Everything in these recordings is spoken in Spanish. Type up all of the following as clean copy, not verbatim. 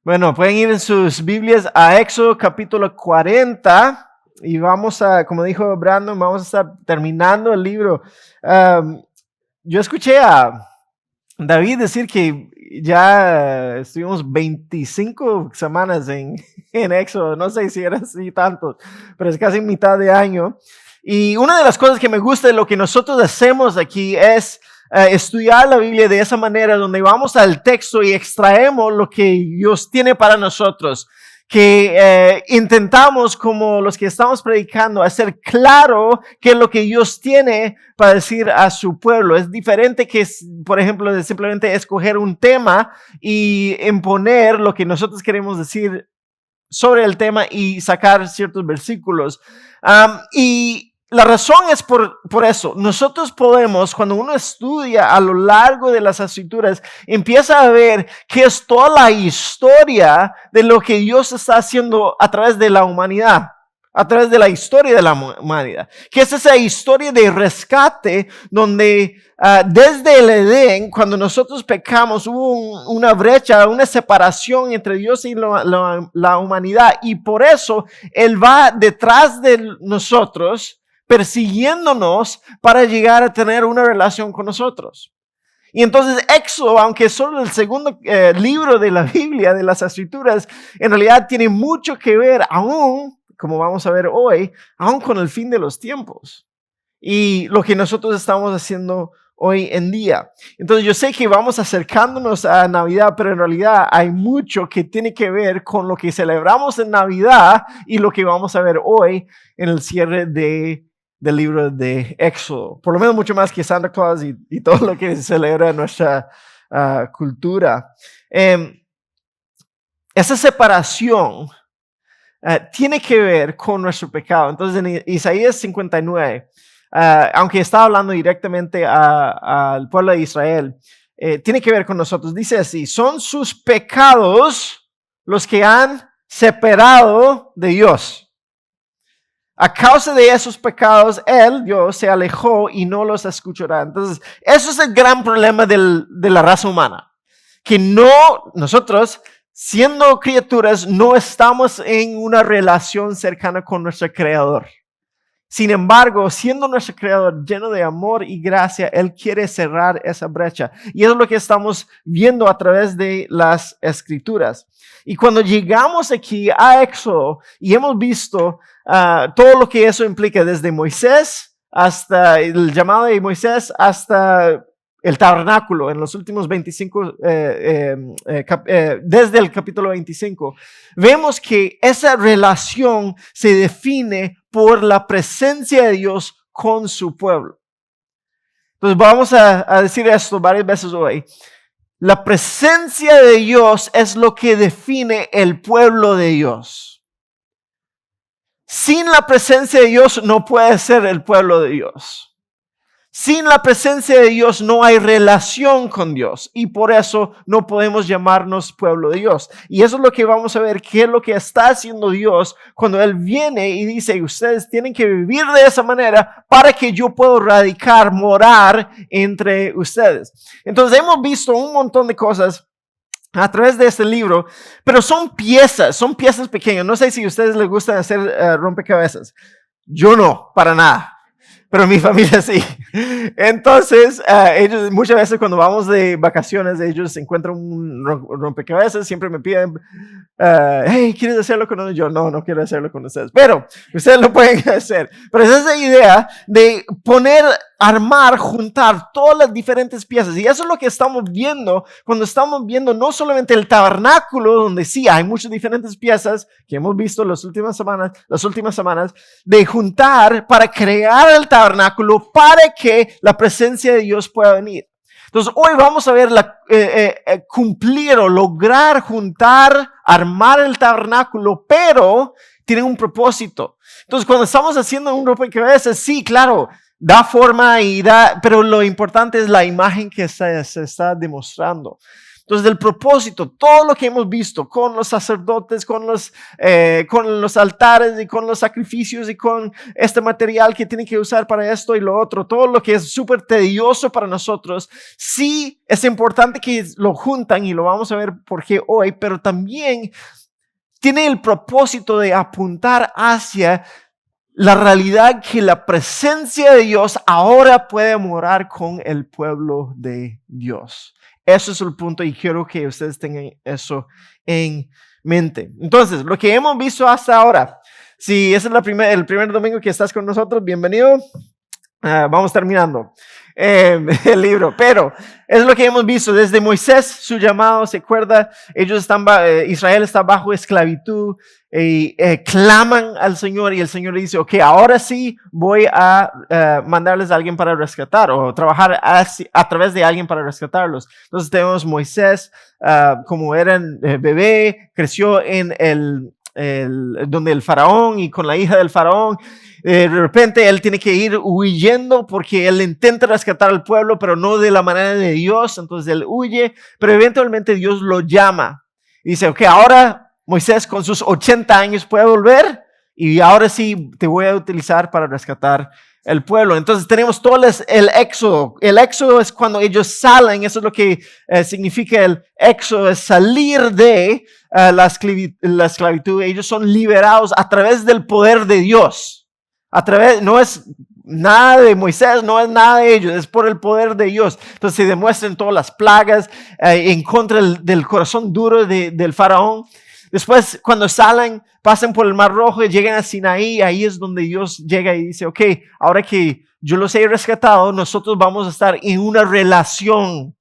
Bueno, pueden ir en sus Biblias a Éxodo capítulo 40 y vamos a, como dijo Brandon, vamos a estar terminando el libro. Yo escuché a David decir que ya estuvimos 25 semanas en Éxodo, no sé si era así tanto, pero es casi mitad de año. Y una de las cosas que me gusta de lo que nosotros hacemos aquí es estudiar la Biblia de esa manera, donde vamos al texto y extraemos lo que Dios tiene para nosotros, que intentamos, como los que estamos predicando, hacer claro qué es lo que Dios tiene para decir a su pueblo. Es diferente que, por ejemplo, de simplemente escoger un tema y imponer lo que nosotros queremos decir sobre el tema y sacar ciertos versículos. Y la razón es por eso. Nosotros podemos, cuando uno estudia a lo largo de las escrituras, empieza a ver que es toda la historia de lo que Dios está haciendo a través de la humanidad, a través de la historia de la humanidad. Que es esa historia de rescate donde desde el Edén, cuando nosotros pecamos, hubo una brecha, una separación entre Dios y la humanidad. Y por eso Él va detrás de nosotros, persiguiéndonos para llegar a tener una relación con nosotros. Y entonces Éxodo, aunque es solo el segundo libro de la Biblia, de las Escrituras, en realidad tiene mucho que ver aún, como vamos a ver hoy, aún con el fin de los tiempos y lo que nosotros estamos haciendo hoy en día. Entonces yo sé que vamos acercándonos a Navidad, pero en realidad hay mucho que tiene que ver con lo que celebramos en Navidad y lo que vamos a ver hoy en el cierre del libro de Éxodo. Por lo menos mucho más que Santa Claus y todo lo que se celebra en nuestra cultura. Esa separación tiene que ver con nuestro pecado. Entonces en Isaías 59, aunque está hablando directamente al pueblo de Israel, tiene que ver con nosotros. Dice así: son sus pecados los que han separado de Dios. A causa de esos pecados, Dios, se alejó y no los escuchará. Entonces, eso es el gran problema de la raza humana. Que nosotros, siendo criaturas, no estamos en una relación cercana con nuestro Creador. Sin embargo, siendo nuestro Creador lleno de amor y gracia, Él quiere cerrar esa brecha. Y eso es lo que estamos viendo a través de las Escrituras. Y cuando llegamos aquí a Éxodo y hemos visto todo lo que eso implica, desde Moisés hasta el llamado de Moisés hasta el tabernáculo en los últimos 25, desde el capítulo 25, vemos que esa relación se define por la presencia de Dios con su pueblo. Entonces vamos a decir esto varias veces hoy. La presencia de Dios es lo que define el pueblo de Dios. Sin la presencia de Dios no puede ser el pueblo de Dios. Sin la presencia de Dios no hay relación con Dios y por eso no podemos llamarnos pueblo de Dios. Y eso es lo que vamos a ver, qué es lo que está haciendo Dios cuando Él viene y dice: ustedes tienen que vivir de esa manera para que yo pueda radicar, morar entre ustedes. Entonces hemos visto un montón de cosas a través de este libro, pero son piezas pequeñas. No sé si a ustedes les gusta hacer rompecabezas. Yo no, para nada. Pero mi familia sí. Entonces, ellos muchas veces cuando vamos de vacaciones, ellos encuentran un rompecabezas, siempre me piden, hey, ¿quieres hacerlo con nosotros? Yo no quiero hacerlo con ustedes. Pero ustedes lo pueden hacer. Pero es esa idea de armar, juntar todas las diferentes piezas. Y eso es lo que estamos viendo cuando estamos viendo no solamente el tabernáculo, donde sí hay muchas diferentes piezas que hemos visto las últimas semanas, de juntar para crear el tabernáculo para que la presencia de Dios pueda venir. Entonces hoy vamos a ver cumplir o lograr juntar, armar el tabernáculo, pero tiene un propósito. Entonces cuando estamos haciendo un rompecabezas, sí, claro, da forma pero lo importante es la imagen que se está demostrando. Entonces, el propósito, todo lo que hemos visto con los sacerdotes, con los altares y con los sacrificios y con este material que tienen que usar para esto y lo otro, todo lo que es súper tedioso para nosotros, sí es importante que lo juntan y lo vamos a ver por qué hoy, pero también tiene el propósito de apuntar hacia la realidad que la presencia de Dios ahora puede morar con el pueblo de Dios. Eso es el punto y quiero que ustedes tengan eso en mente. Entonces, lo que hemos visto hasta ahora, si ese es el primer domingo que estás con nosotros, bienvenido. Vamos terminando el libro, pero es lo que hemos visto desde Moisés, su llamado, se acuerda, Israel está bajo esclavitud y claman al Señor y el Señor le dice, ok, ahora sí voy a mandarles a alguien para rescatar o trabajar a través de alguien para rescatarlos. Entonces tenemos Moisés, como era bebé, creció en donde el faraón y con la hija del faraón. De repente él tiene que ir huyendo porque él intenta rescatar al pueblo, pero no de la manera de Dios. Entonces él huye, pero eventualmente Dios lo llama. Y dice, ok, ahora Moisés con sus 80 años puede volver y ahora sí te voy a utilizar para rescatar el pueblo. Entonces tenemos todo el éxodo. El éxodo es cuando ellos salen, eso es lo que significa el éxodo, es salir de la esclavitud. Ellos son liberados a través del poder de Dios. No es nada de Moisés, no es nada de ellos, es por el poder de Dios. Entonces se demuestran todas las plagas en contra del corazón duro del faraón. Después, cuando salen, pasan por el Mar Rojo y llegan a Sinaí, ahí es donde Dios llega y dice, ok, ahora que yo los he rescatado, nosotros vamos a estar en una relación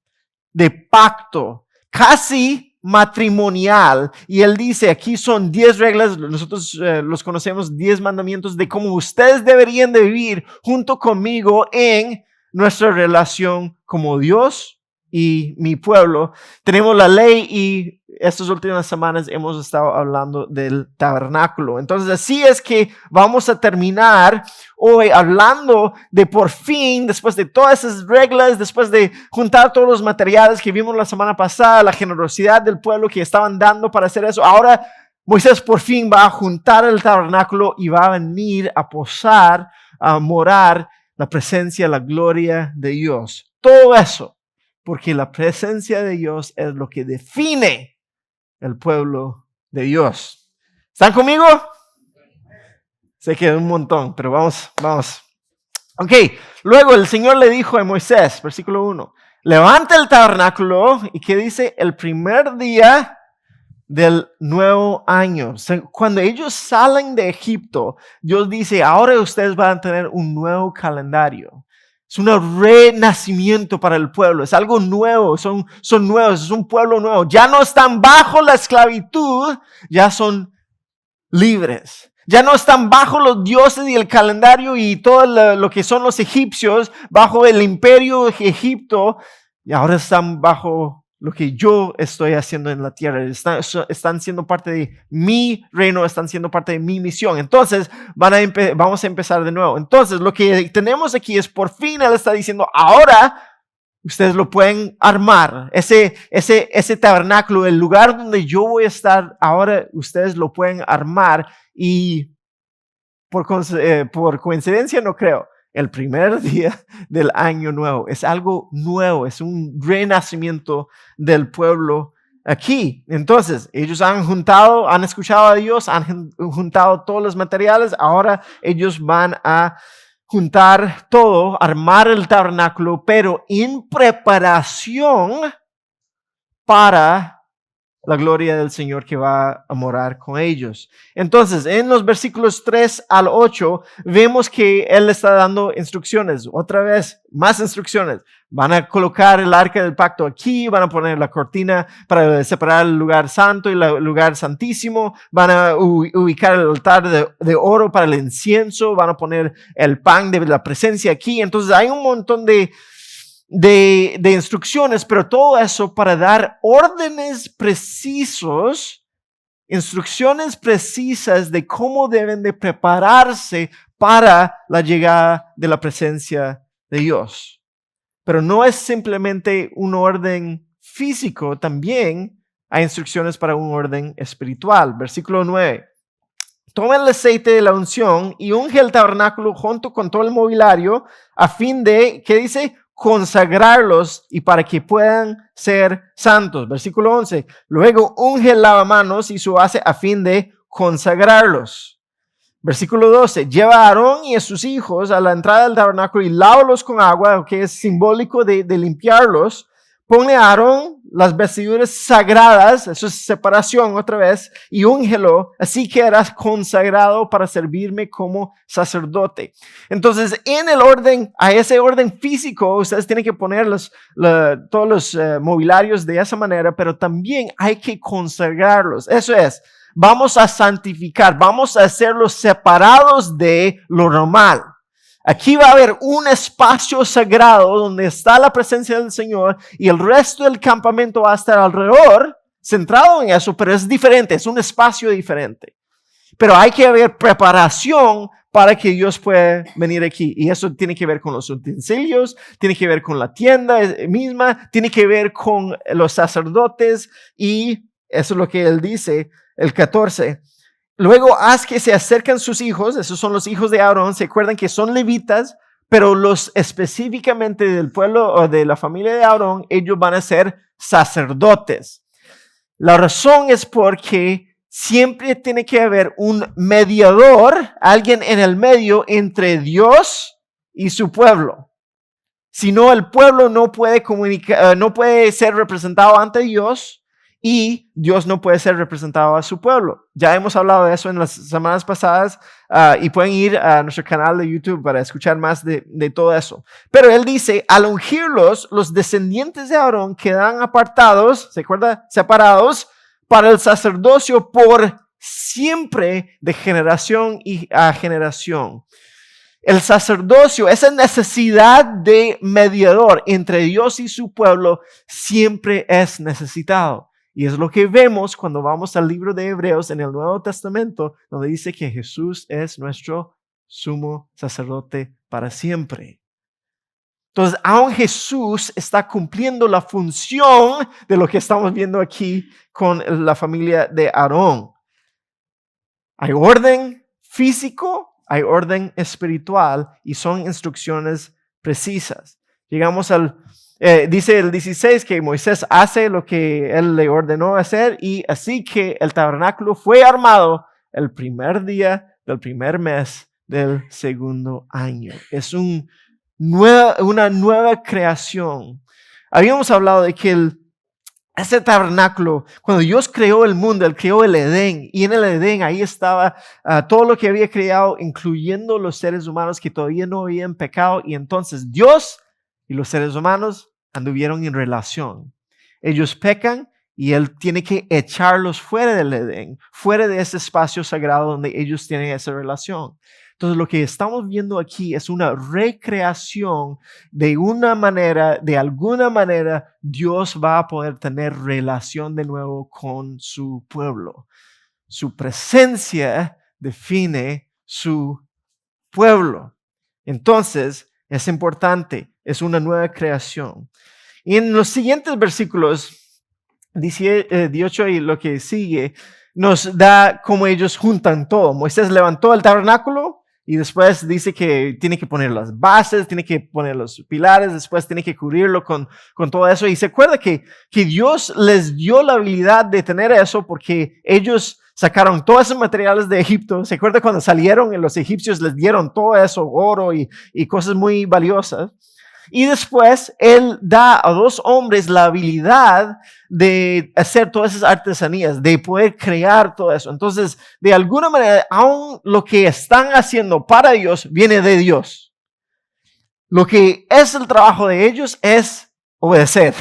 de pacto, casi matrimonial. Y él dice, aquí son 10 reglas, nosotros los conocemos, 10 mandamientos de cómo ustedes deberían de vivir junto conmigo en nuestra relación como Dios y mi pueblo. Tenemos la ley y estas últimas semanas hemos estado hablando del tabernáculo. Entonces así es que vamos a terminar hoy hablando de por fin, después de todas esas reglas, después de juntar todos los materiales que vimos la semana pasada, la generosidad del pueblo que estaban dando para hacer eso. Ahora Moisés por fin va a juntar el tabernáculo y va a venir a posar, a morar la presencia, la gloria de Dios. Todo eso porque la presencia de Dios es lo que define el pueblo de Dios. ¿Están conmigo? Sé que es un montón, pero vamos. Ok, luego el Señor le dijo a Moisés, versículo 1, levanta el tabernáculo y ¿qué dice? El primer día del nuevo año. Cuando ellos salen de Egipto, Dios dice, ahora ustedes van a tener un nuevo calendario. Es un renacimiento para el pueblo, es algo nuevo, son nuevos, es un pueblo nuevo. Ya no están bajo la esclavitud, ya son libres. Ya no están bajo los dioses y el calendario y todo lo que son los egipcios, bajo el imperio de Egipto, y ahora están bajo lo que yo estoy haciendo en la tierra. Están siendo parte de mi reino, están siendo parte de mi misión. Entonces, vamos a empezar de nuevo. Entonces, lo que tenemos aquí es, por fin Él está diciendo, ahora ustedes lo pueden armar. Ese tabernáculo, el lugar donde yo voy a estar, ahora ustedes lo pueden armar. Y por coincidencia, no creo, el primer día del año nuevo es algo nuevo, es un renacimiento del pueblo aquí. Entonces, ellos han escuchado a Dios, han juntado todos los materiales, ahora ellos van a juntar todo, armar el tabernáculo, pero en preparación para la gloria del Señor que va a morar con ellos. Entonces, en los versículos 3 al 8, vemos que Él está dando instrucciones. Otra vez, más instrucciones. Van a colocar el arca del pacto aquí, van a poner la cortina para separar el lugar santo y el lugar santísimo, van a ubicar el altar de oro para el incienso, van a poner el pan de la presencia aquí. Entonces, hay un montón de instrucciones, pero todo eso para dar órdenes precisos, instrucciones precisas de cómo deben de prepararse para la llegada de la presencia de Dios. Pero no es simplemente un orden físico, también hay instrucciones para un orden espiritual. Versículo 9. Toma el aceite de la unción y unge el tabernáculo junto con todo el mobiliario a fin de, ¿qué dice? Consagrarlos y para que puedan ser santos. Versículo 11. Luego unge el lavamanos y su base a fin de consagrarlos. Versículo 12. Lleva a Aarón y a sus hijos a la entrada del tabernáculo y lávalos con agua, que es simbólico de limpiarlos. Ponle a Aarón las vestiduras sagradas, eso es separación otra vez, y úngelo, así que eras consagrado para servirme como sacerdote. Entonces, en el orden, a ese orden físico, ustedes tienen que poner todos los mobiliarios de esa manera, pero también hay que consagrarlos. Eso es, vamos a santificar, vamos a hacerlos separados de lo normal. Aquí va a haber un espacio sagrado donde está la presencia del Señor y el resto del campamento va a estar alrededor, centrado en eso, pero es diferente, es un espacio diferente. Pero hay que haber preparación para que Dios pueda venir aquí. Y eso tiene que ver con los utensilios, tiene que ver con la tienda misma, tiene que ver con los sacerdotes y eso es lo que él dice, el 14. Luego haz que se acerquen sus hijos, esos son los hijos de Aarón, se acuerdan que son levitas, pero los específicamente del pueblo o de la familia de Aarón, ellos van a ser sacerdotes. La razón es porque siempre tiene que haber un mediador, alguien en el medio entre Dios y su pueblo. Si no, el pueblo no puede comunicar, no puede ser representado ante Dios. Y Dios no puede ser representado a su pueblo. Ya hemos hablado de eso en las semanas pasadas y pueden ir a nuestro canal de YouTube para escuchar más de todo eso. Pero él dice, al ungirlos, los descendientes de Aarón quedan apartados, ¿se acuerda? Separados para el sacerdocio por siempre de generación a generación. El sacerdocio, esa necesidad de mediador entre Dios y su pueblo siempre es necesitado. Y es lo que vemos cuando vamos al libro de Hebreos en el Nuevo Testamento, donde dice que Jesús es nuestro sumo sacerdote para siempre. Entonces, aún Jesús está cumpliendo la función de lo que estamos viendo aquí con la familia de Aarón. Hay orden físico, hay orden espiritual y son instrucciones precisas. Llegamos dice el 16 que Moisés hace lo que él le ordenó hacer y así que el tabernáculo fue armado el primer día del primer mes del segundo año. Es una nueva creación. Habíamos hablado de que ese tabernáculo, cuando Dios creó el mundo, Él creó el Edén, y en el Edén ahí estaba todo lo que había creado, incluyendo los seres humanos que todavía no habían pecado, y entonces Dios y los seres humanos anduvieron en relación. Ellos pecan y Él tiene que echarlos fuera del Edén, fuera de ese espacio sagrado donde ellos tienen esa relación. Entonces lo que estamos viendo aquí es una recreación de alguna manera, Dios va a poder tener relación de nuevo con su pueblo. Su presencia define su pueblo. Entonces, es importante, es una nueva creación. Y en los siguientes versículos, 18 y lo que sigue, nos da cómo ellos juntan todo. Moisés levantó el tabernáculo y después dice que tiene que poner las bases, tiene que poner los pilares, después tiene que cubrirlo con todo eso. Y se acuerda que Dios les dio la habilidad de tener eso porque ellos sacaron todos esos materiales de Egipto. ¿Se acuerda cuando salieron y los egipcios les dieron todo eso, oro y cosas muy valiosas? Y después Él da a dos hombres la habilidad de hacer todas esas artesanías, de poder crear todo eso. Entonces, de alguna manera, aún lo que están haciendo para Dios viene de Dios. Lo que es el trabajo de ellos es obedecer,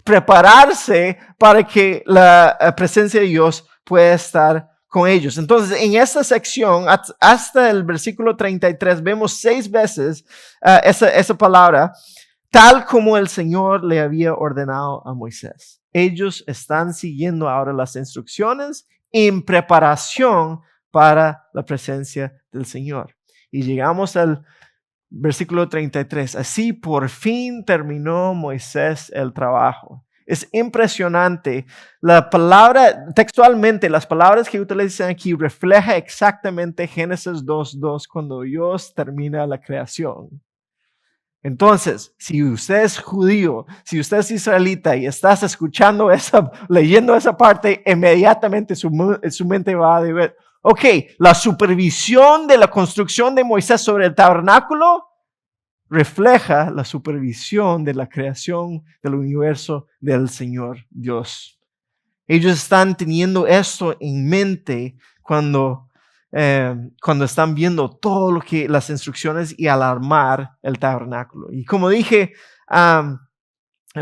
prepararse para que la presencia de Dios pueda estar con ellos. Entonces, en esta sección, hasta el versículo 33, vemos 6 veces esa palabra, tal como el Señor le había ordenado a Moisés. Ellos están siguiendo ahora las instrucciones en preparación para la presencia del Señor. Y llegamos al versículo 33. Así por fin terminó Moisés el trabajo. Es impresionante. La palabra, textualmente, las palabras que utilizan aquí refleja exactamente Génesis 2:2 cuando Dios termina la creación. Entonces, si usted es judío, si usted es israelita y estás escuchando leyendo esa parte, inmediatamente su mente va a decir, ok, la supervisión de la construcción de Moisés sobre el tabernáculo refleja la supervisión de la creación del universo del Señor Dios. Ellos están teniendo esto en mente cuando están viendo todo lo que las instrucciones y al armar el tabernáculo. Y como dije,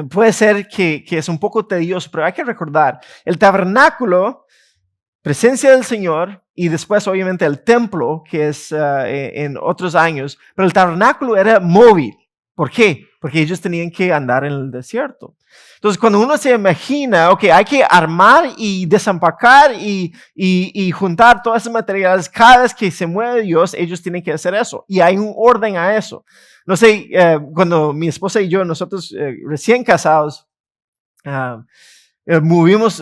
puede ser que es un poco tedioso, pero hay que recordar, el tabernáculo, presencia del Señor, y después obviamente el templo, que es en otros años, pero el tabernáculo era móvil. ¿Por qué? Porque ellos tenían que andar en el desierto. Entonces, cuando uno se imagina, ok, hay que armar y desempacar y juntar todos esos materiales, cada vez que se mueve Dios, ellos tienen que hacer eso. Y hay un orden a eso. No sé, cuando mi esposa y yo, nosotros recién casados, vivimos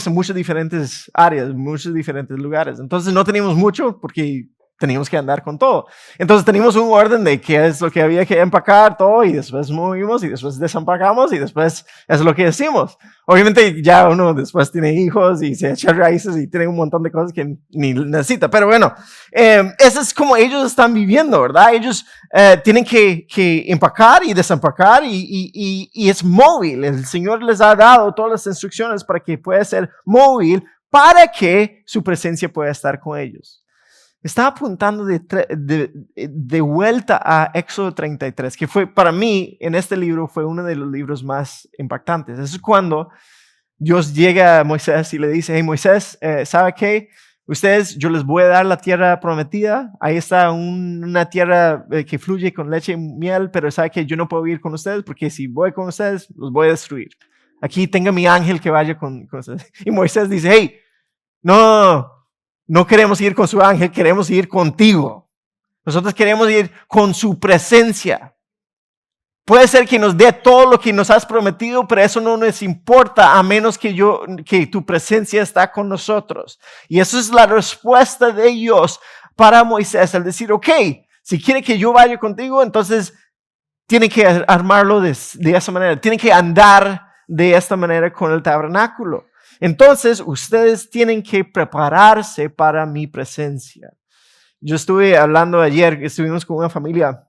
en muchas diferentes áreas, muchos diferentes lugares. Entonces no teníamos mucho porque teníamos que andar con todo. Entonces teníamos un orden de qué es lo que había que empacar, todo, y después movimos y después desempacamos y después es lo que decimos. Obviamente ya uno después tiene hijos y se echa raíces y tiene un montón de cosas que ni necesita. Pero bueno, eso es como ellos están viviendo, ¿verdad? Ellos tienen que empacar y desempacar y es móvil. El Señor les ha dado todas las instrucciones para que pueda ser móvil para que su presencia pueda estar con ellos. Estaba apuntando de vuelta a Éxodo 33, que fue para mí en este libro fue uno de los libros más impactantes. Es cuando Dios llega a Moisés y le dice, hey Moisés, ¿sabe qué? Yo les voy a dar la tierra prometida. Ahí está una tierra que fluye con leche y miel, pero sabe que yo no puedo ir con ustedes porque si voy con ustedes los voy a destruir. Aquí tenga mi ángel que vaya con ustedes. Y Moisés dice, hey, no queremos ir con su ángel, queremos ir contigo. Nosotros queremos ir con su presencia. Puede ser que nos dé todo lo que nos has prometido, pero eso no nos importa a menos que tu presencia está con nosotros. Y esa es la respuesta de Dios para Moisés, al decir, ok, si quiere que yo vaya contigo, entonces tiene que armarlo de esa manera, tiene que andar de esta manera con el tabernáculo. Entonces, ustedes tienen que prepararse para mi presencia. Yo estuve hablando ayer, estuvimos con una familia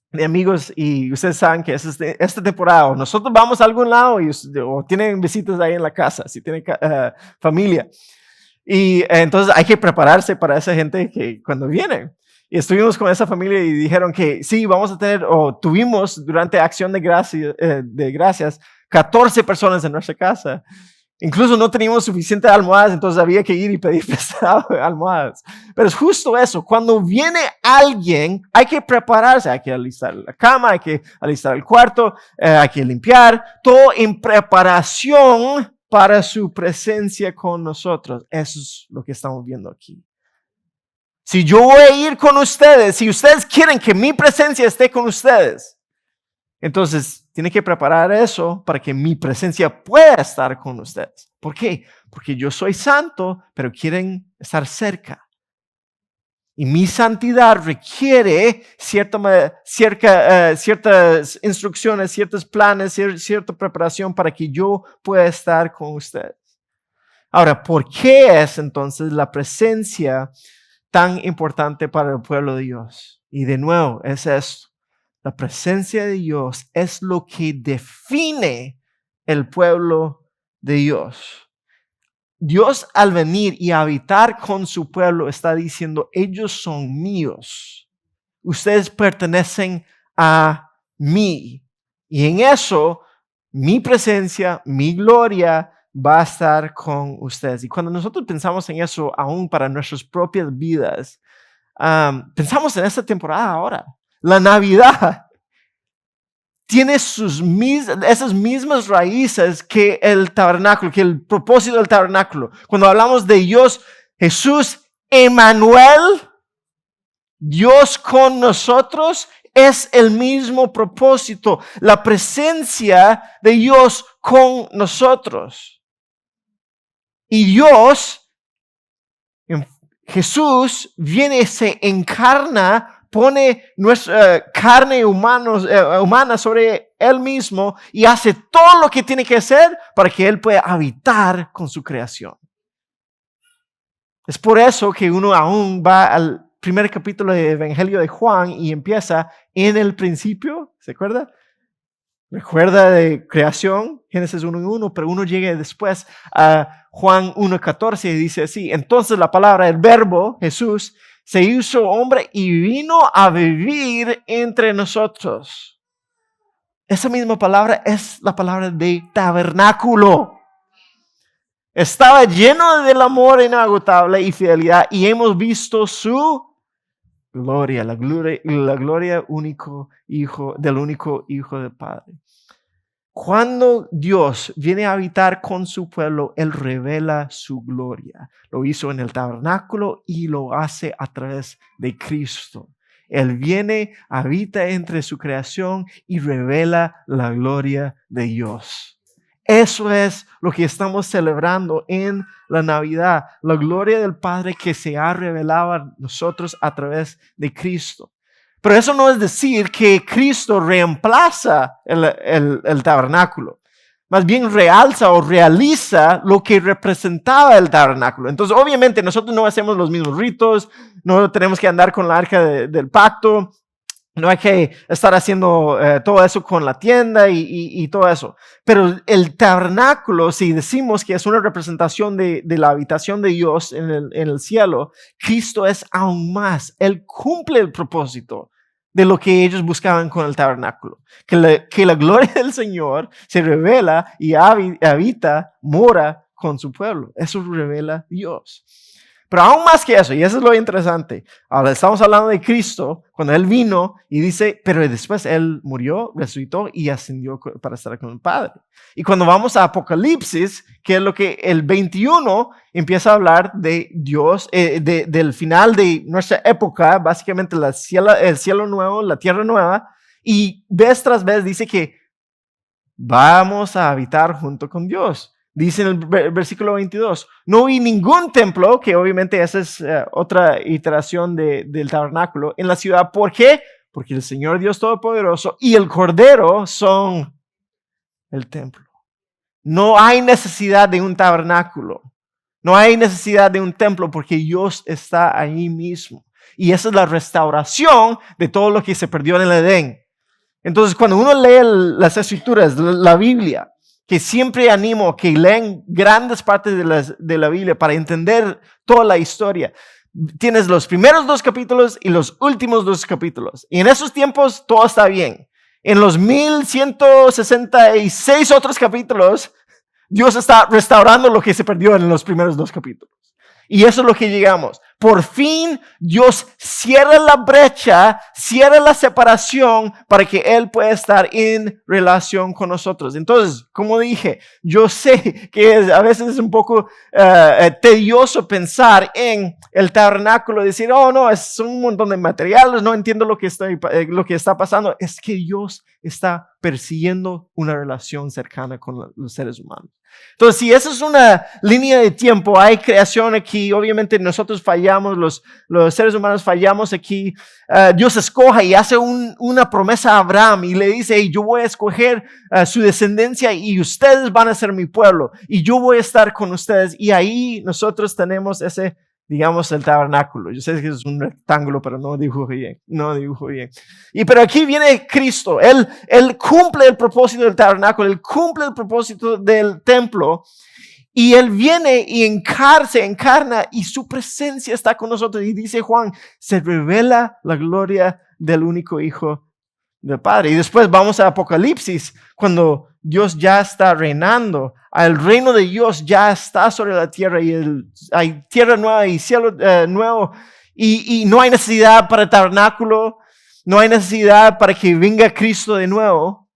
de amigos y ustedes saben que es esta temporada, o nosotros vamos a algún lado o tienen visitas ahí en la casa, si tienen familia. Y entonces hay que prepararse para esa gente que cuando viene. Y estuvimos con esa familia y dijeron que sí, vamos a tener, o tuvimos durante Acción de Gracias, 14 personas en nuestra casa. Incluso no teníamos suficientes almohadas, entonces había que ir y pedir prestado almohadas. Pero es justo eso, cuando viene alguien, hay que prepararse, hay que alistar la cama, hay que alistar el cuarto, hay que limpiar, todo en preparación para su presencia con nosotros. Eso es lo que estamos viendo aquí. Si yo voy a ir con ustedes, si ustedes quieren que mi presencia esté con ustedes, entonces, tiene que preparar eso para que mi presencia pueda estar con ustedes. ¿Por qué? Porque yo soy santo, pero quieren estar cerca. Y mi santidad requiere ciertas instrucciones, ciertos planes, cierta preparación para que yo pueda estar con ustedes. Ahora, ¿por qué es entonces la presencia tan importante para el pueblo de Dios? Y de nuevo, es esto. La presencia de Dios es lo que define el pueblo de Dios. Dios al venir y habitar con su pueblo está diciendo, ellos son míos. Ustedes pertenecen a mí. Y en eso, mi presencia, mi gloria va a estar con ustedes. Y cuando nosotros pensamos en eso, aún para nuestras propias vidas, pensamos en esta temporada ahora. La Navidad tiene esas mismas raíces que el tabernáculo, que el propósito del tabernáculo. Cuando hablamos de Dios, Jesús, Emmanuel, Dios con nosotros, es el mismo propósito. La presencia de Dios con nosotros. Y Dios, Jesús, viene, se encarna, pone nuestra carne humana sobre Él mismo y hace todo lo que tiene que hacer para que Él pueda habitar con su creación. Es por eso que uno aún va al primer capítulo del Evangelio de Juan y empieza en el principio, ¿se acuerda? Recuerda de creación, Génesis 1:1, pero uno llega después a Juan 1:14 y dice así: entonces la palabra, el verbo, Jesús, se hizo hombre y vino a vivir entre nosotros. Esa misma palabra es la palabra de tabernáculo. Estaba lleno del amor inagotable y fidelidad y hemos visto su gloria, la gloria único hijo, del único Hijo del Padre. Cuando Dios viene a habitar con su pueblo, Él revela su gloria. Lo hizo en el tabernáculo y lo hace a través de Cristo. Él viene, habita entre su creación y revela la gloria de Dios. Eso es lo que estamos celebrando en la Navidad, la gloria del Padre que se ha revelado a nosotros a través de Cristo. Pero eso no es decir que Cristo reemplaza el tabernáculo. Más bien realza o realiza lo que representaba el tabernáculo. Entonces, obviamente, nosotros no hacemos los mismos ritos, no tenemos que andar con la arca del pacto, no hay que estar haciendo todo eso con la tienda y todo eso. Pero el tabernáculo, si decimos que es una representación de la habitación de Dios en el cielo, Cristo es aún más. Él cumple el propósito de lo que ellos buscaban con el tabernáculo. Que la gloria del Señor se revela y habita, mora con su pueblo. Eso revela Dios. Pero aún más que eso, y eso es lo interesante, ahora estamos hablando de Cristo, cuando Él vino y dice, pero después Él murió, resucitó y ascendió para estar con el Padre. Y cuando vamos a Apocalipsis, que es lo que el 21 empieza a hablar de Dios, del final de nuestra época, básicamente el cielo nuevo, la tierra nueva, y vez tras vez dice que vamos a habitar junto con Dios. Dice en el versículo 22, no vi ningún templo, que obviamente esa es otra iteración del tabernáculo, en la ciudad. ¿Por qué? Porque el Señor Dios Todopoderoso y el Cordero son el templo. No hay necesidad de un tabernáculo. No hay necesidad de un templo porque Dios está ahí mismo. Y esa es la restauración de todo lo que se perdió en el Edén. Entonces, cuando uno lee las Escrituras, la Biblia, que siempre animo a que lean grandes partes de la Biblia para entender toda la historia. Tienes los primeros 2 capítulos y los últimos 2 capítulos. Y en esos tiempos todo está bien. En los 1166 otros capítulos, Dios está restaurando lo que se perdió en los primeros 2 capítulos. Y eso es lo que llegamos. Por fin Dios cierra la brecha, cierra la separación para que Él pueda estar en relación con nosotros. Entonces, como dije, yo sé que a veces es un poco tedioso pensar en el tabernáculo, decir, oh no, es un montón de materiales, no entiendo lo que está pasando. Es que Dios está persiguiendo una relación cercana con los seres humanos. Entonces, si esa es una línea de tiempo, hay creación aquí, obviamente nosotros fallamos, los seres humanos fallamos aquí. Dios escoge y hace una promesa a Abraham y le dice, hey, yo voy a escoger su descendencia y ustedes van a ser mi pueblo y yo voy a estar con ustedes. Y ahí nosotros tenemos ese, digamos, el tabernáculo. Yo sé que es un rectángulo, pero no dibujo bien. Pero aquí viene Cristo. Él cumple el propósito del tabernáculo, Él cumple el propósito del templo. Y Él viene y se encarna y su presencia está con nosotros. Y dice Juan, se revela la gloria del único Hijo del Padre. Y después vamos a Apocalipsis, cuando Dios ya está reinando. El reino de Dios ya está sobre la tierra y hay tierra nueva y cielo nuevo. Y no hay necesidad para el tabernáculo, no hay necesidad para que venga Cristo de nuevo.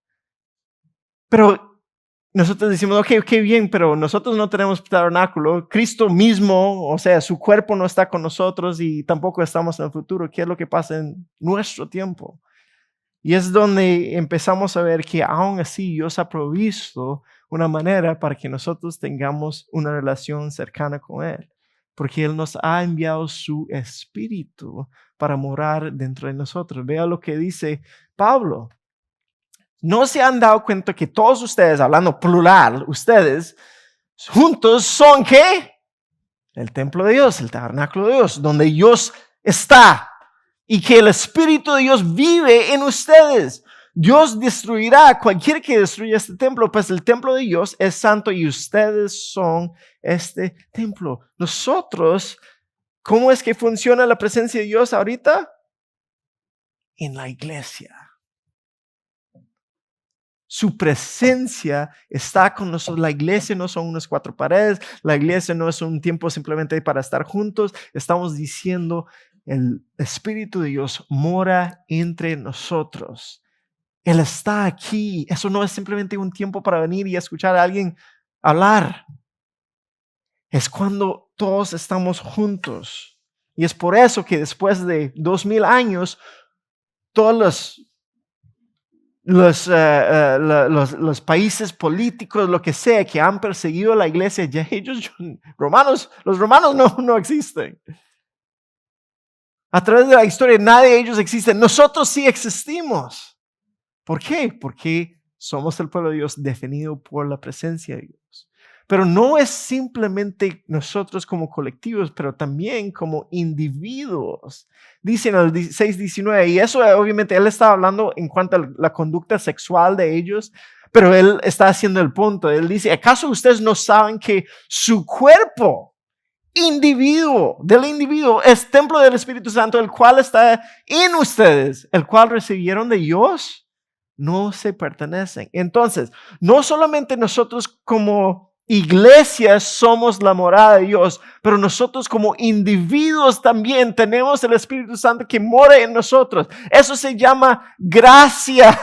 Pero nosotros decimos, ok, bien, pero nosotros no tenemos tabernáculo. Cristo mismo, o sea, su cuerpo no está con nosotros y tampoco estamos en el futuro. ¿Qué es lo que pasa en nuestro tiempo? Y es donde empezamos a ver que aún así Dios ha provisto una manera para que nosotros tengamos una relación cercana con Él. Porque Él nos ha enviado su Espíritu para morar dentro de nosotros. Vea lo que dice Pablo. ¿No se han dado cuenta que todos ustedes, hablando plural, ustedes juntos son ¿qué? El templo de Dios, el tabernáculo de Dios, donde Dios está y que el Espíritu de Dios vive en ustedes. Dios destruirá a cualquiera que destruya este templo, pues el templo de Dios es santo y ustedes son este templo. Nosotros, ¿cómo es que funciona la presencia de Dios ahorita? En la iglesia. Su presencia está con nosotros. La iglesia no son unas cuatro paredes. La iglesia no es un tiempo simplemente para estar juntos. Estamos diciendo, el Espíritu de Dios mora entre nosotros. Él está aquí. Eso no es simplemente un tiempo para venir y escuchar a alguien hablar. Es cuando todos estamos juntos. Y es por eso que después de 2000 años, todos los países políticos, lo que sea, que han perseguido a la iglesia, ya ellos, los romanos no existen. A través de la historia, nadie de ellos existe. Nosotros sí existimos. ¿Por qué? Porque somos el pueblo de Dios definido por la presencia de Dios. Pero no es simplemente nosotros como colectivos, pero también como individuos. Dice en el 6:19, y eso obviamente él está hablando en cuanto a la conducta sexual de ellos, pero él está haciendo el punto. Él dice, ¿acaso ustedes no saben que su cuerpo del individuo es templo del Espíritu Santo, el cual está en ustedes, el cual recibieron de Dios? No se pertenecen. Entonces, no solamente nosotros como iglesias somos la morada de Dios, pero nosotros como individuos también tenemos el Espíritu Santo que mora en nosotros. Eso se llama gracia,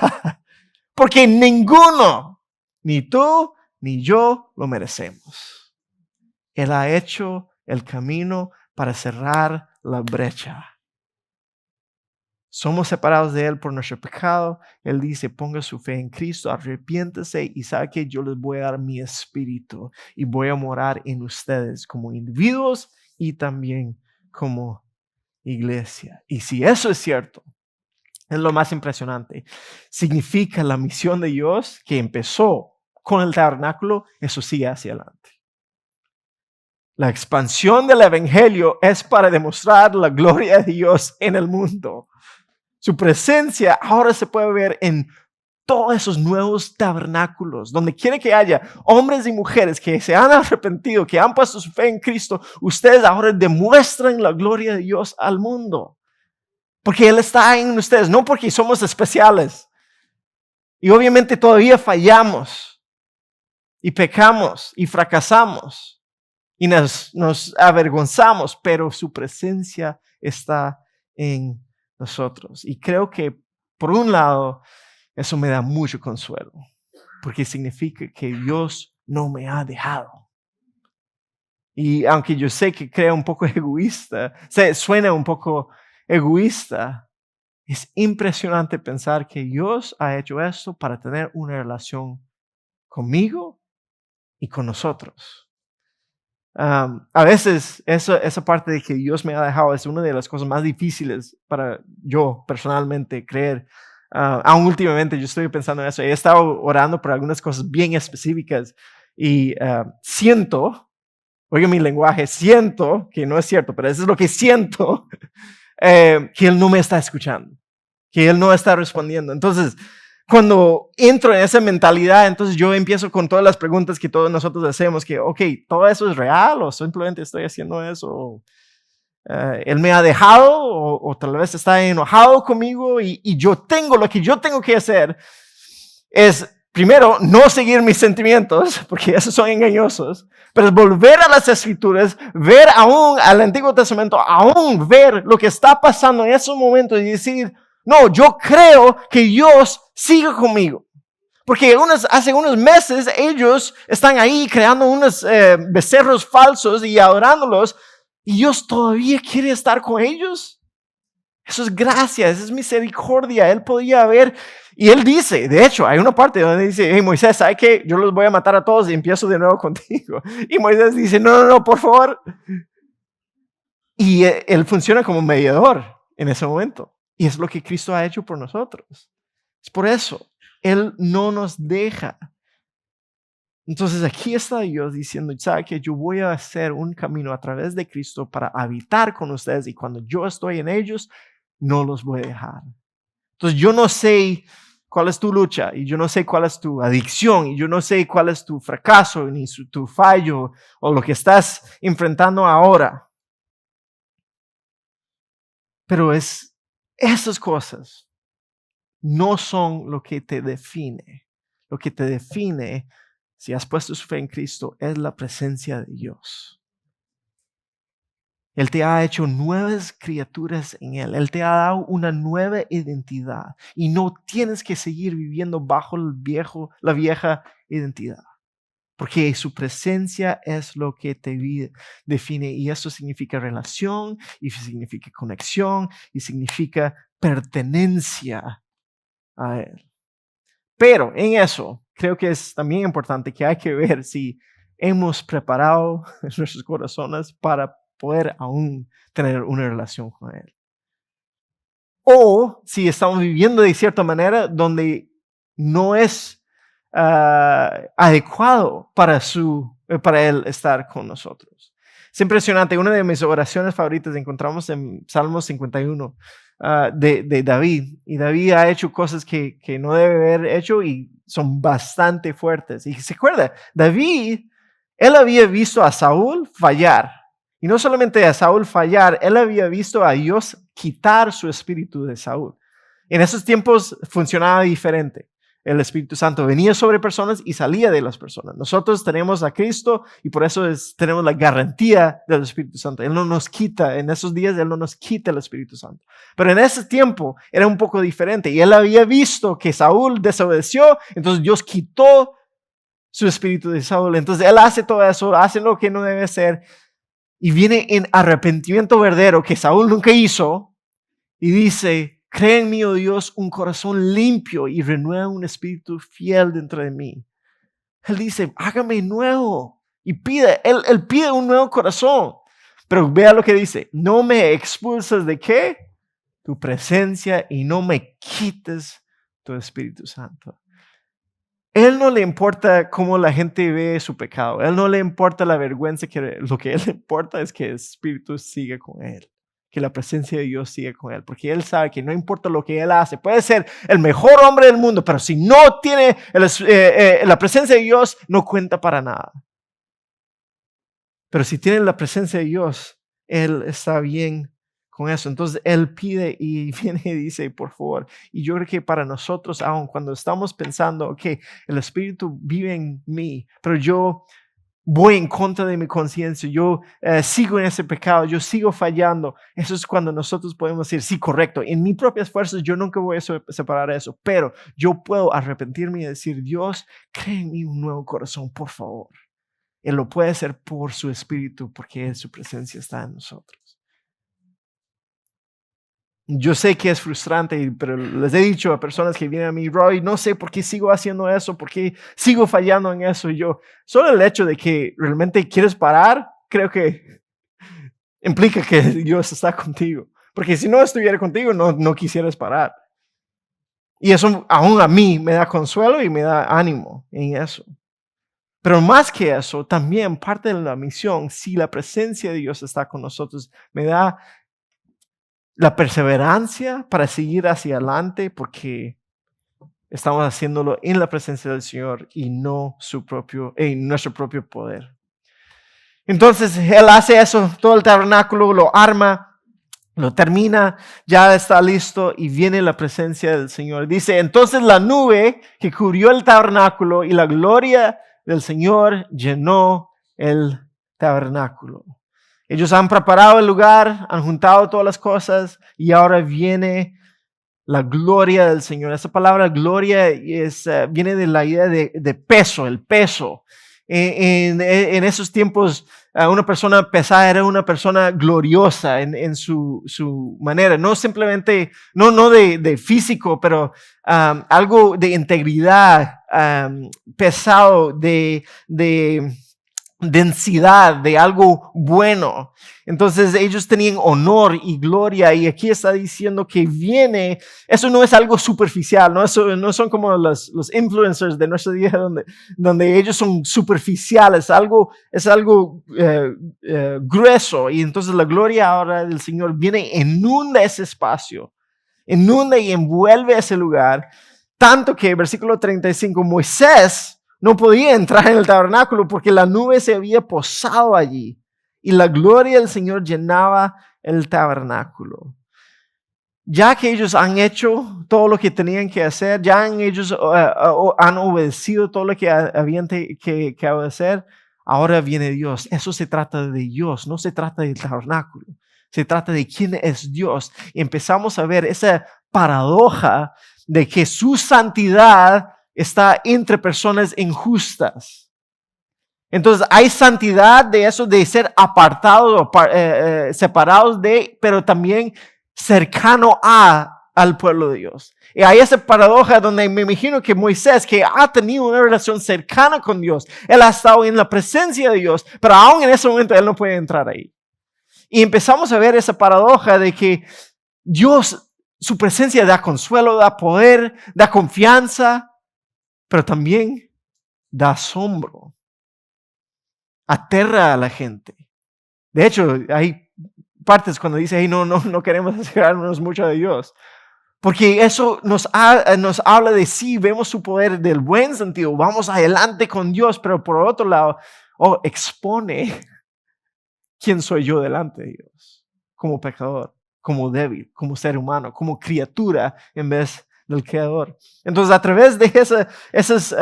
porque ninguno, ni tú ni yo, lo merecemos. Él ha hecho el camino para cerrar la brecha. Somos separados de Él por nuestro pecado. Él dice, ponga su fe en Cristo, arrepiéntese y sabe que yo les voy a dar mi espíritu y voy a morar en ustedes como individuos y también como iglesia. Y si eso es cierto, es lo más impresionante. Significa la misión de Dios que empezó con el tabernáculo, eso sigue hacia adelante. La expansión del evangelio es para demostrar la gloria de Dios en el mundo. Su presencia ahora se puede ver en todos esos nuevos tabernáculos, donde quiera que haya hombres y mujeres que se han arrepentido, que han puesto su fe en Cristo, ustedes ahora demuestran la gloria de Dios al mundo. Porque Él está en ustedes, no porque somos especiales. Y obviamente todavía fallamos, y pecamos, y fracasamos, y nos avergonzamos, pero su presencia está en nosotros. Y creo que, por un lado, eso me da mucho consuelo, porque significa que Dios no me ha dejado. Y aunque yo sé que crea un poco egoísta, suena un poco egoísta, es impresionante pensar que Dios ha hecho esto para tener una relación conmigo y con nosotros. A veces esa parte de que Dios me ha dejado es una de las cosas más difíciles para yo personalmente creer. Aún últimamente yo estoy pensando en eso. He estado orando por algunas cosas bien específicas y siento, oiga mi lenguaje, siento, que no es cierto, pero eso es lo que siento, que Él no me está escuchando, que Él no está respondiendo. Entonces, cuando entro en esa mentalidad, entonces yo empiezo con todas las preguntas que todos nosotros hacemos, que, ok, ¿todo eso es real o simplemente estoy haciendo eso? Él me ha dejado o tal vez está enojado conmigo y lo que yo tengo que hacer es, primero, no seguir mis sentimientos, porque esos son engañosos, pero es volver a las Escrituras, ver aún al Antiguo Testamento, aún ver lo que está pasando en esos momentos y decir, no, yo creo que Dios sigue conmigo. Porque hace unos meses ellos están ahí creando unos becerros falsos y adorándolos. ¿Y Dios todavía quiere estar con ellos? Eso es gracia, eso es misericordia. Él podía haber, y él dice, de hecho, hay una parte donde dice, hey Moisés, ¿sabes qué? Yo los voy a matar a todos y empiezo de nuevo contigo. Y Moisés dice, no, por favor. Y él funciona como mediador en ese momento. Y es lo que Cristo ha hecho por nosotros. Es por eso, Él no nos deja. Entonces aquí está Dios diciendo, ¿sabe qué? Yo voy a hacer un camino a través de Cristo para habitar con ustedes y cuando yo estoy en ellos, no los voy a dejar. Entonces yo no sé cuál es tu lucha y yo no sé cuál es tu adicción y yo no sé cuál es tu fracaso ni tu fallo o lo que estás enfrentando ahora. Pero esas cosas no son lo que te define. Lo que te define, si has puesto su fe en Cristo, es la presencia de Dios. Él te ha hecho nuevas criaturas en Él. Él te ha dado una nueva identidad. Y no tienes que seguir viviendo bajo la vieja identidad. Porque su presencia es lo que te define. Y eso significa relación, y significa conexión, y significa pertenencia a Él. Pero en eso, creo que es también importante que hay que ver si hemos preparado nuestros corazones para poder aún tener una relación con Él. O si estamos viviendo de cierta manera donde no es adecuado para Él estar con nosotros. Es impresionante. Una de mis oraciones favoritas encontramos en Salmos 51 de David. Y David ha hecho cosas que no debe haber hecho y son bastante fuertes. Y se acuerda, David, él había visto a Saúl fallar. Y no solamente a Saúl fallar, él había visto a Dios quitar su espíritu de Saúl. En esos tiempos funcionaba diferente. El Espíritu Santo venía sobre personas y salía de las personas. Nosotros tenemos a Cristo y por eso tenemos la garantía del Espíritu Santo. Él no nos quita, en esos días Él no nos quita el Espíritu Santo. Pero en ese tiempo era un poco diferente y Él había visto que Saúl desobedeció, entonces Dios quitó su espíritu de Saúl. Entonces Él hace todo eso, hace lo que no debe hacer y viene en arrepentimiento verdadero que Saúl nunca hizo y dice, crea en mí, oh Dios, un corazón limpio y renueva un espíritu fiel dentro de mí. Él dice, hágame nuevo. Y él pide un nuevo corazón. Pero vea lo que dice, no me expulses de ¿qué? Tu presencia y no me quites tu Espíritu Santo. Él no le importa cómo la gente ve su pecado. Él no le importa la vergüenza. Lo que él le importa es que el Espíritu siga con él. Que la presencia de Dios siga con él, porque él sabe que no importa lo que él hace, puede ser el mejor hombre del mundo, pero si no tiene la presencia de Dios, no cuenta para nada. Pero si tiene la presencia de Dios, él está bien con eso. Entonces él pide y viene y dice, por favor. Y yo creo que para nosotros, aun cuando estamos pensando, ok, el Espíritu vive en mí, pero yo voy en contra de mi conciencia, yo sigo en ese pecado, yo sigo fallando. Eso es cuando nosotros podemos decir, sí, correcto, en mis propias fuerzas yo nunca voy a separar eso, pero yo puedo arrepentirme y decir, Dios, crea en mí un nuevo corazón, por favor. Él lo puede hacer por su Espíritu, porque su presencia está en nosotros. Yo sé que es frustrante, pero les he dicho a personas que vienen a mí, Roy, no sé por qué sigo haciendo eso, por qué sigo fallando en eso. Y yo, solo el hecho de que realmente quieres parar, creo que implica que Dios está contigo. Porque si no estuviera contigo, no quisieras parar. Y eso aún a mí me da consuelo y me da ánimo en eso. Pero más que eso, también parte de la misión, si la presencia de Dios está con nosotros, me da la perseverancia para seguir hacia adelante porque estamos haciéndolo en la presencia del Señor y no en nuestro propio poder. Entonces Él hace eso, todo el tabernáculo lo arma, lo termina, ya está listo y viene la presencia del Señor. Dice, entonces la nube que cubrió el tabernáculo y la gloria del Señor llenó el tabernáculo. Ellos han preparado el lugar, han juntado todas las cosas y ahora viene la gloria del Señor. Esa palabra gloria viene de la idea de peso, el peso. En esos tiempos una persona pesada era una persona gloriosa en su manera, no simplemente, no de físico, pero algo de integridad, pesado, de densidad, de algo bueno. Entonces ellos tenían honor y gloria, y aquí está diciendo que viene, eso no es algo superficial, no, eso, no son como los influencers de nuestro día donde ellos son superficiales, es algo grueso, y entonces la gloria ahora del Señor viene, inunda ese espacio, inunda y envuelve ese lugar, tanto que versículo 35, Moisés no podía entrar en el tabernáculo porque la nube se había posado allí y la gloria del Señor llenaba el tabernáculo. Ya que ellos han hecho todo lo que tenían que hacer, ellos han obedecido todo lo que habían que obedecer, ahora viene Dios. Eso se trata de Dios, no se trata del tabernáculo. Se trata de quién es Dios. Y empezamos a ver esa paradoja de que su santidad está entre personas injustas. Entonces hay santidad de eso, de ser apartados o separados de, pero también cercano al pueblo de Dios. Y hay esa paradoja donde me imagino que Moisés, que ha tenido una relación cercana con Dios, él ha estado en la presencia de Dios, pero aún en ese momento él no puede entrar ahí. Y empezamos a ver esa paradoja de que Dios, su presencia da consuelo, da poder, da confianza, pero también da asombro. Aterra a la gente. De hecho, hay partes cuando dice, hey, no queremos acercarnos mucho de Dios. Porque eso nos habla de sí, vemos su poder del buen sentido, vamos adelante con Dios, pero por otro lado, expone quién soy yo delante de Dios, como pecador, como débil, como ser humano, como criatura en vez del Creador. Entonces, a través de esas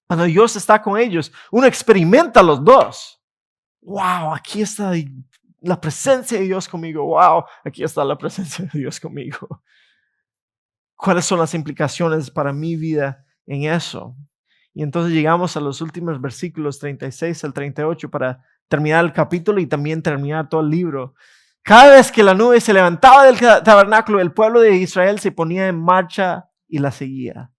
cuando Dios está con ellos, uno experimenta los dos. Wow, aquí está la presencia de Dios conmigo. Wow, aquí está la presencia de Dios conmigo. ¿Cuáles son las implicaciones para mi vida en eso? Y entonces llegamos a los últimos versículos 36 al 38 para terminar el capítulo y también terminar todo el libro. Cada vez que la nube se levantaba del tabernáculo, el pueblo de Israel se ponía en marcha y la seguía.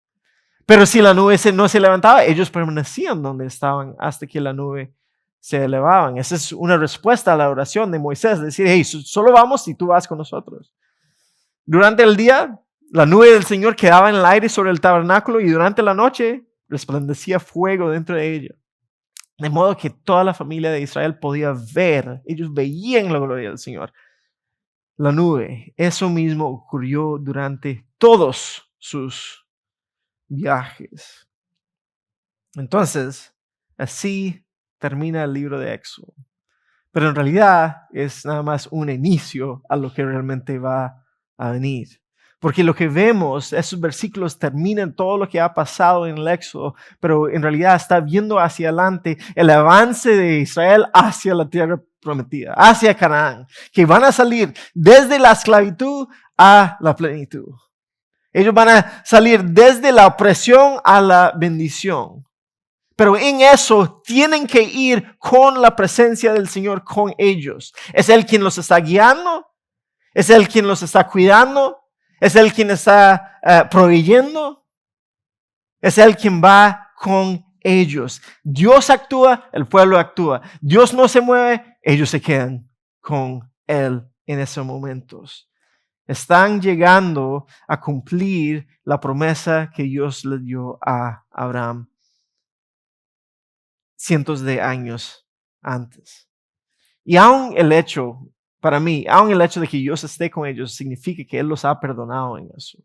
Pero si la nube no se levantaba, ellos permanecían donde estaban hasta que la nube se elevaban. Esa es una respuesta a la oración de Moisés, decir, hey, solo vamos si tú vas con nosotros. Durante el día, la nube del Señor quedaba en el aire sobre el tabernáculo y durante la noche resplandecía fuego dentro de ella. De modo que toda la familia de Israel podía ver, ellos veían la gloria del Señor. La nube, eso mismo ocurrió durante todos sus viajes. Entonces, así termina el libro de Éxodo. Pero en realidad es nada más un inicio a lo que realmente va a venir. Porque lo que vemos, esos versículos terminan todo lo que ha pasado en el Éxodo, pero en realidad está viendo hacia adelante el avance de Israel hacia la tierra prometida, hacia Canaán, que van a salir desde la esclavitud a la plenitud. Ellos van a salir desde la opresión a la bendición. Pero en eso tienen que ir con la presencia del Señor con ellos. Es Él quien los está guiando. Es Él quien los está cuidando. Es Él quien está proveyendo. Es Él quien va con ellos. Dios actúa, el pueblo actúa. Dios no se mueve, ellos se quedan con Él en esos momentos. Están llegando a cumplir la promesa que Dios le dio a Abraham cientos de años antes. Y aún el hecho, para mí, aún el hecho de que Dios esté con ellos significa que Él los ha perdonado en eso.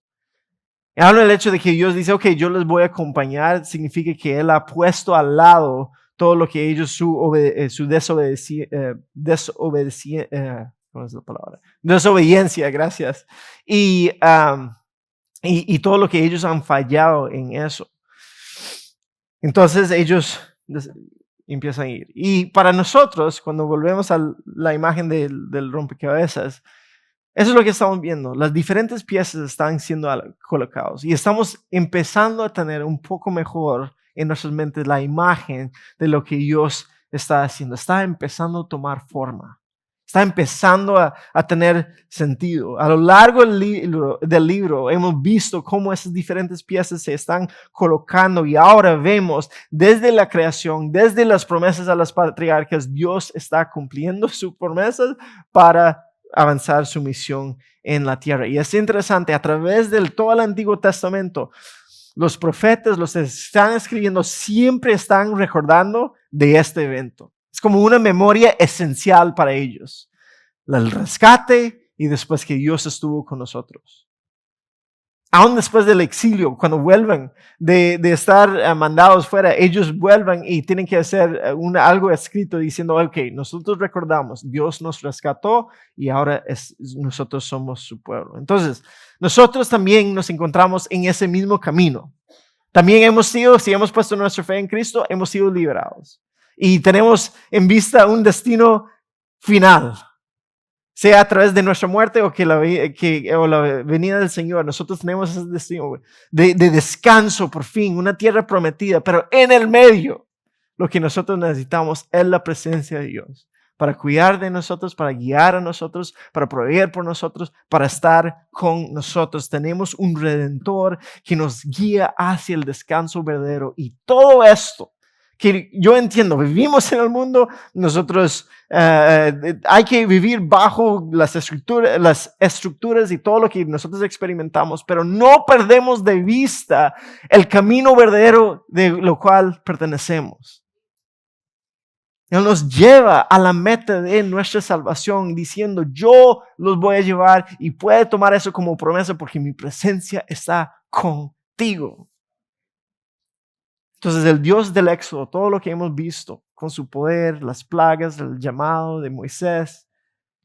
Y aún el hecho de que Dios dice, ok, yo les voy a acompañar, significa que Él ha puesto al lado todo lo que ellos, ¿cómo es la palabra? Desobediencia, gracias. Y todo lo que ellos han fallado en eso. Entonces ellos empiezan a ir. Y para nosotros, cuando volvemos a la imagen del rompecabezas, eso es lo que estamos viendo. Las diferentes piezas están siendo colocadas y estamos empezando a tener un poco mejor en nuestras mentes la imagen de lo que Dios está haciendo. Está empezando a tomar forma. Está empezando a tener sentido. A lo largo del libro hemos visto cómo esas diferentes piezas se están colocando y ahora vemos desde la creación, desde las promesas a las patriarcas, Dios está cumpliendo sus promesas para avanzar su misión en la tierra. Y es interesante, a través de todo el Antiguo Testamento, los profetas, los que están escribiendo, siempre están recordando de este evento. Es como una memoria esencial para ellos. El rescate y después que Dios estuvo con nosotros. Aún después del exilio, cuando vuelven de estar mandados fuera, ellos vuelven y tienen que hacer algo escrito diciendo, ok, nosotros recordamos, Dios nos rescató y ahora nosotros somos su pueblo. Entonces, nosotros también nos encontramos en ese mismo camino. También si hemos puesto nuestra fe en Cristo, hemos sido liberados. Y tenemos en vista un destino final. Sea a través de nuestra muerte o la venida del Señor. Nosotros tenemos ese destino de descanso por fin, una tierra prometida. Pero en el medio, lo que nosotros necesitamos es la presencia de Dios. Para cuidar de nosotros, para guiar a nosotros, para proveer por nosotros, para estar con nosotros. Tenemos un Redentor que nos guía hacia el descanso verdadero. Y todo esto que yo entiendo, vivimos en el mundo, nosotros hay que vivir bajo las estructuras y todo lo que nosotros experimentamos, pero no perdemos de vista el camino verdadero de lo cual pertenecemos. Él nos lleva a la meta de nuestra salvación diciendo, yo los voy a llevar y puede tomar eso como promesa porque mi presencia está contigo. Entonces el Dios del Éxodo, todo lo que hemos visto con su poder, las plagas, el llamado de Moisés,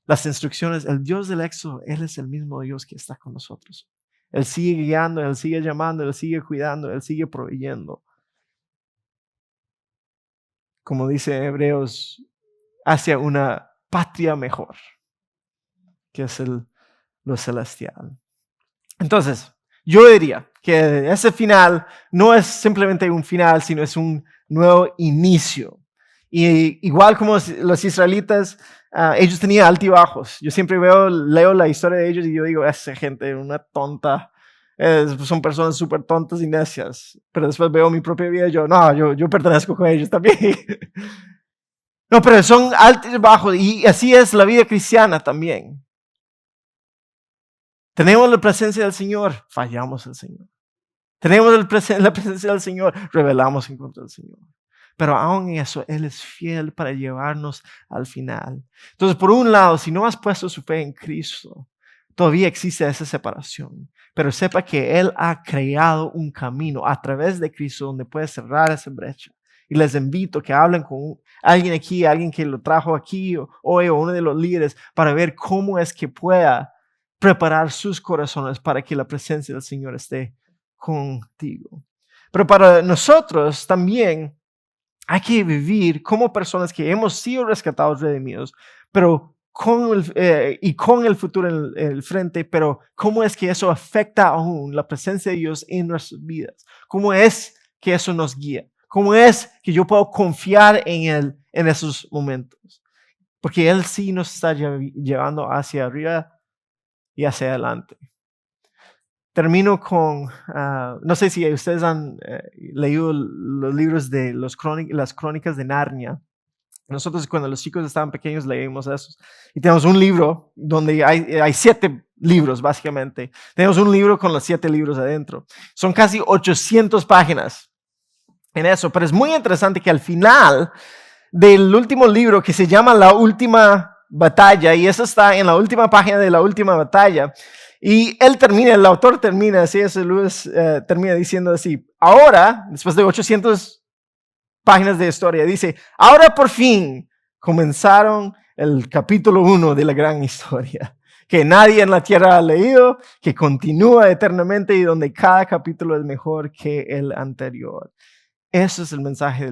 las instrucciones, el Dios del Éxodo, Él es el mismo Dios que está con nosotros. Él sigue guiando, Él sigue llamando, Él sigue cuidando, Él sigue proveyendo. Como dice Hebreos, hacia una patria mejor, que es lo celestial. Entonces, yo diría que ese final no es simplemente un final, sino es un nuevo inicio. Y igual como los israelitas, ellos tenían altibajos. Yo siempre leo la historia de ellos y yo digo, esa gente una tonta. Son personas súper tontas y necias. Pero después veo mi propia vida y yo pertenezco con ellos también. No, pero son altos y bajos y así es la vida cristiana también. Tenemos la presencia del Señor, fallamos al Señor. Tenemos la presencia del Señor, rebelamos en contra del Señor. Pero aún en eso, Él es fiel para llevarnos al final. Entonces, por un lado, si no has puesto su fe en Cristo, todavía existe esa separación. Pero sepa que Él ha creado un camino a través de Cristo donde puede cerrar esa brecha. Y les invito a que hablen con alguien aquí, alguien que lo trajo aquí hoy o uno de los líderes para ver cómo es que pueda preparar sus corazones para que la presencia del Señor esté contigo. Pero para nosotros también hay que vivir como personas que hemos sido rescatados, redimidos, pero con el futuro en el frente, pero cómo es que eso afecta aún la presencia de Dios en nuestras vidas. Cómo es que eso nos guía. Cómo es que yo puedo confiar en Él en esos momentos. Porque Él sí nos está llevando hacia arriba y hacia adelante. Termino con, no sé si ustedes han leído los libros de las crónicas de Narnia. Nosotros cuando los chicos estaban pequeños leímos esos. Y tenemos un libro donde hay 7 libros básicamente. Tenemos un libro con los 7 libros adentro. Son casi 800 páginas en eso. Pero es muy interesante que al final del último libro que se llama La Última Batalla, y eso está en la última página de La Última Batalla, y el autor termina así, Lewis termina diciendo así, ahora, después de 800 páginas de historia, dice, ahora por fin comenzaron el capítulo 1 de la gran historia, que nadie en la tierra ha leído, que continúa eternamente y donde cada capítulo es mejor que el anterior. Ese es el mensaje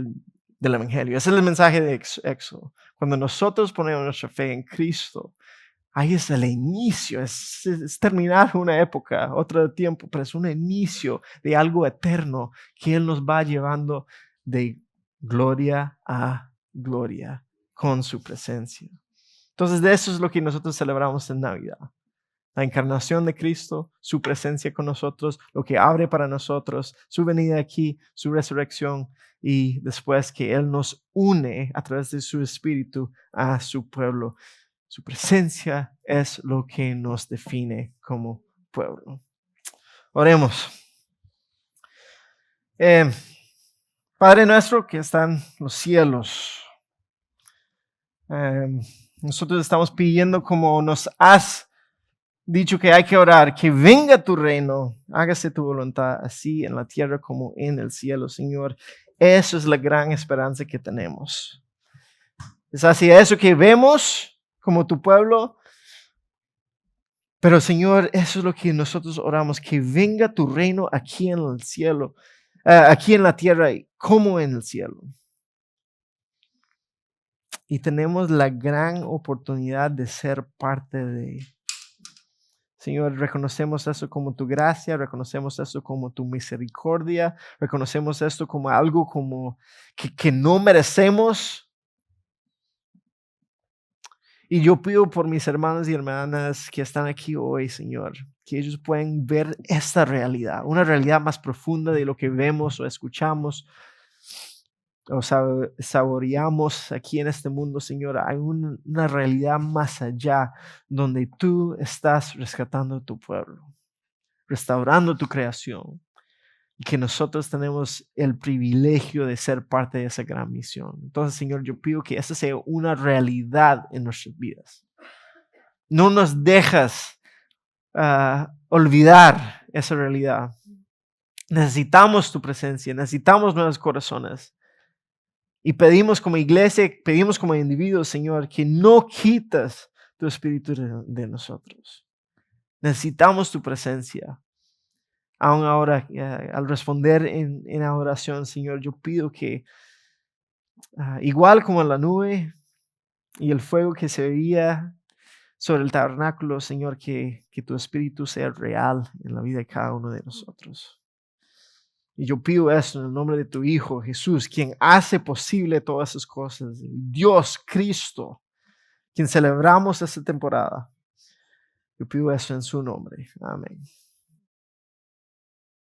del Evangelio, ese es el mensaje de Éxodo. Cuando nosotros ponemos nuestra fe en Cristo, ahí es el inicio, es terminar una época, otro tiempo, pero es un inicio de algo eterno que Él nos va llevando de gloria a gloria, con su presencia. Entonces de eso es lo que nosotros celebramos en Navidad. La encarnación de Cristo, su presencia con nosotros, lo que abre para nosotros, su venida aquí, su resurrección y después que Él nos une a través de su Espíritu a su pueblo. Su presencia es lo que nos define como pueblo. Oremos. Padre nuestro que está en los cielos, nosotros estamos pidiendo como nos has dicho que hay que orar, que venga tu reino, hágase tu voluntad, así en la tierra como en el cielo, Señor. Eso es la gran esperanza que tenemos. Es hacia eso que vemos como tu pueblo. Pero Señor, eso es lo que nosotros oramos, que venga tu reino aquí en el cielo, aquí en la tierra como en el cielo. Y tenemos la gran oportunidad de ser parte de. Señor, reconocemos eso como tu gracia, reconocemos eso como tu misericordia, reconocemos esto como algo como que no merecemos. Y yo pido por mis hermanos y hermanas que están aquí hoy, Señor, que ellos puedan ver esta realidad, una realidad más profunda de lo que vemos o escuchamos o saboreamos aquí en este mundo, Señor. Hay una realidad más allá donde tú estás rescatando tu pueblo, restaurando tu creación, y que nosotros tenemos el privilegio de ser parte de esa gran misión. Entonces, Señor, yo pido que esa sea una realidad en nuestras vidas. No nos dejas olvidar esa realidad. Necesitamos tu presencia, necesitamos nuevos corazones. Y pedimos como iglesia, pedimos como individuos, Señor, que no quitas tu espíritu de nosotros. Necesitamos tu presencia. Aún ahora, al responder en adoración, Señor, yo pido que, igual como en la nube y el fuego que se veía sobre el tabernáculo, Señor, que tu espíritu sea real en la vida de cada uno de nosotros. Y yo pido esto en el nombre de tu Hijo, Jesús, quien hace posible todas esas cosas. Dios, Cristo, quien celebramos esta temporada. Yo pido eso en su nombre. Amén.